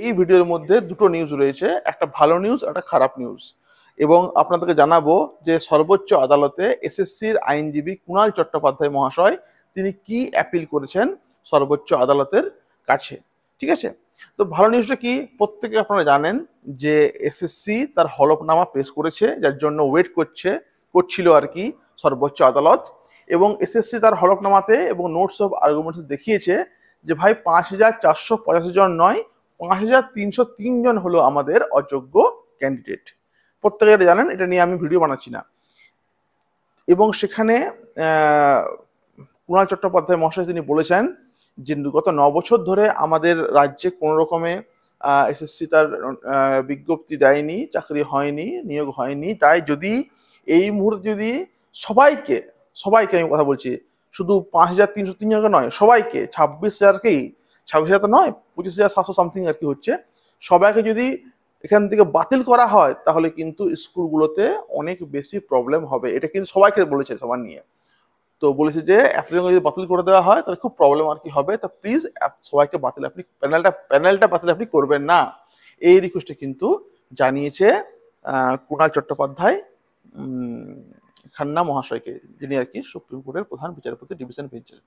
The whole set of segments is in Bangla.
এই ভিডিওর মধ্যে দুটো নিউজ রয়েছে, একটা ভালো নিউজ, একটা খারাপ নিউজ। এবং আপনাদেরকে জানাবো যে সর্বোচ্চ আদালতে এসএসসির আইনজীবী কুণাল চট্টোপাধ্যায় মহাশয় তিনি কি অ্যাপিল করেছেন সর্বোচ্চ আদালতের কাছে। ঠিক আছে, তো ভালো নিউজটা কি প্রত্যেকে আপনারা জানেন যে এসএসসি তার হলফনামা পেশ করেছে, যার জন্য ওয়েট করছিল আর কি সর্বোচ্চ আদালত। এবং এসএসসি তার হলফনামাতে এবং নোটস অফ আর্গুমেন্টস দেখিয়েছে যে ভাই 5,485 জন নয়, 5,303 জন হলো আমাদের অযোগ্য ক্যান্ডিডেট। প্রত্যেকে এটা জানেন, এটা নিয়ে আমি ভিডিও বানাচ্ছি না। এবং সেখানে কুণাল চট্টোপাধ্যায় মহাশয় তিনি বলেছেন যে গত 9 বছর ধরে আমাদের রাজ্যে কোনো রকমে এসএসসি তার বিজ্ঞপ্তি দেয়নি, চাকরি হয়নি, নিয়োগ হয়নি। তাই যদি এই মুহূর্তে যদি সবাইকে সবাইকে আমি কথা বলছি, শুধু 5,303 জনকে নয়, সবাইকে 26,000কেই, 26,000 তো নয়, 25,700 সামথিং আর কি হচ্ছে, সবাইকে যদি এখান থেকে বাতিল করা হয় তাহলে কিন্তু স্কুলগুলোতে অনেক বেশি প্রবলেম হবে। এটা কিন্তু সবাইকে বলেছে, সবার নিয়ে। তো বলেছে যে এতজনকে যদি বাতিল করে দেওয়া হয় তাহলে খুব প্রবলেম আর কি হবে, তা প্লিজ সবাইকে বাতিল আপনি প্যানেলটা বাতিল আপনি করবেন না। এই রিকোয়েস্টে কিন্তু জানিয়েছে কুণাল চট্টোপাধ্যায় খান্না মহাশয়কে, যিনি আর কি সুপ্রিম কোর্টের প্রধান বিচারপতি ডিভিশন বেঞ্চের,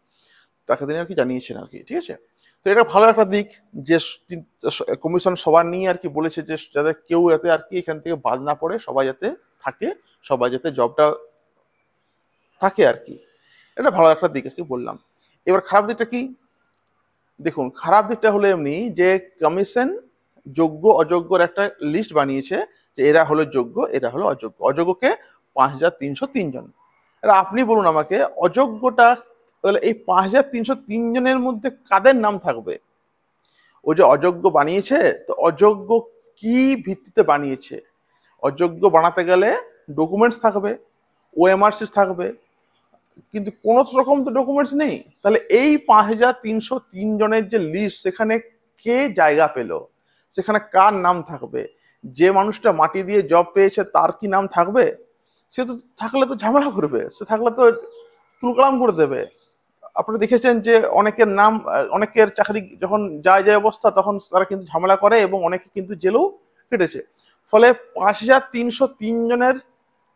তাকে তিনি আর কি জানিয়েছেন আর কি। ঠিক আছে, তো এটা ভালো একটা দিক যে কমিশন সবার নিয়ে আর কি বলেছে যে যাতে কেউ যাতে আর কি এখান থেকে বাদ না পড়ে, সবাই যাতে থাকে, সবাই যাতে জবটা থাকে আর কি। এটা ভালো একটা দিক আর কি বললাম। এবার খারাপ দিকটা কি দেখুন, খারাপ দিকটা হলো এমনি যে কমিশন যোগ্য অযোগ্যর একটা লিস্ট বানিয়েছে যে এরা হলো যোগ্য, এরা হলো অযোগ্য। অযোগ্যকে 5,303 জন। এবার আপনি বলুন আমাকে, অযোগ্যটা তাহলে এই 5,303 জনের মধ্যে কাদের নাম থাকবে? ও যে অযোগ্য বানিয়েছে, তো অযোগ্য কি ভিত্তিতে বানিয়েছে? অযোগ্য বানাতে গেলে ডকুমেন্টস থাকবে, ওএমআর শিট থাকবে, কিন্তু কোনো রকম তো ডকুমেন্টস নেই। তাহলে এই 5,303 জনের যে লিস্ট, সেখানে কে জায়গা পেল? সেখানে কার নাম থাকবে? যে মানুষটা মাটি দিয়ে জব পেয়েছে তার কি নাম থাকবে? সে তো থাকলে তো ঝামেলা করবে, সে থাকলে তো তুলকালাম করে দেবে। আপনারা দেখেছেন যে অনেকের নাম, অনেকের চাকরি যখন যায় যায় অবস্থা, তখন তারা কিন্তু ঝামেলা করে এবং অনেকে কিন্তু জেলেও কেটেছে। ফলে 5,303 জনের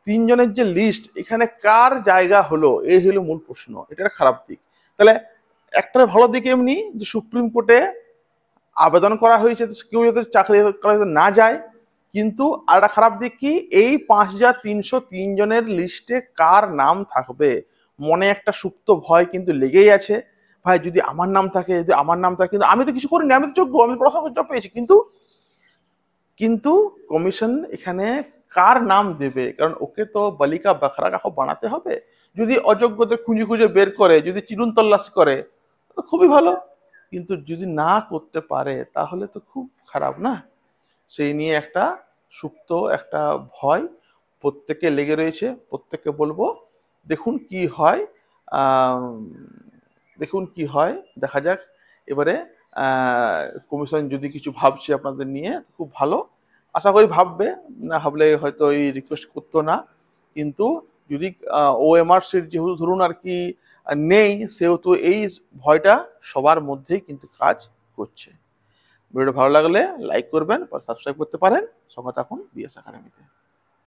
3 জনের যে লিস্ট, এখানে কার জায়গা হলো, এই হলো মূল প্রশ্ন। এটা একটা খারাপ দিক। তাহলে একটা ভালো দিক এমনি যে সুপ্রিম কোর্টে আবেদন করা হয়েছে, তো কেউ যাতে চাকরি করা না যায়। কিন্তু আর একটা খারাপ দিক কি, এই 5,303 জনের লিস্টে কার নাম থাকবে মনে একটা সুপ্ত ভয় কিন্তু লেগেই আছে। ভাই যদি আমার নাম থাকে, যদি আমার নাম থাকে, কিন্তু আমি তো কিছু করিনি, আমি তো যোগ্য, আমি পড়াশোনা করে জব পেয়েছি, কিন্তু কিন্তু কমিশন এখানে কার নাম দেবে? কারণ ওকে তো বালিকা বাখরা কাহ বানাতে হবে। যদি অযোগ্যদের খুঁজে খুঁজে বের করে, যদি চিরুন তল্লাশ করে, তো খুবই ভালো। কিন্তু যদি না করতে পারে তাহলে তো খুব খারাপ না? সেই নিয়ে একটা সুপ্ত একটা ভয় প্রত্যেকে লেগে রয়েছে। প্রত্যেককে বলবো দেখুন কি হয়, দেখুন কি হয়, দেখা যাক। এবারে কমিশন যদি কিছু ভাবছে আপনাদের নিয়ে, খুব ভালো, আশা করি ভাববে। না ভাবলে হয়তো এই রিকোয়েস্ট করতো না। কিন্তু যদি ওএমআর সিট যেহেতু ধরুন আর কি নেই, সেহেতু এই ভয়টা সবার মধ্যেই কিন্তু কাজ করছে। ভিডিওটা ভালো লাগলে লাইক করবেন, সাবস্ক্রাইব করতে পারেন। সঙ্গে থাকুন বিএস একাডেমিতে।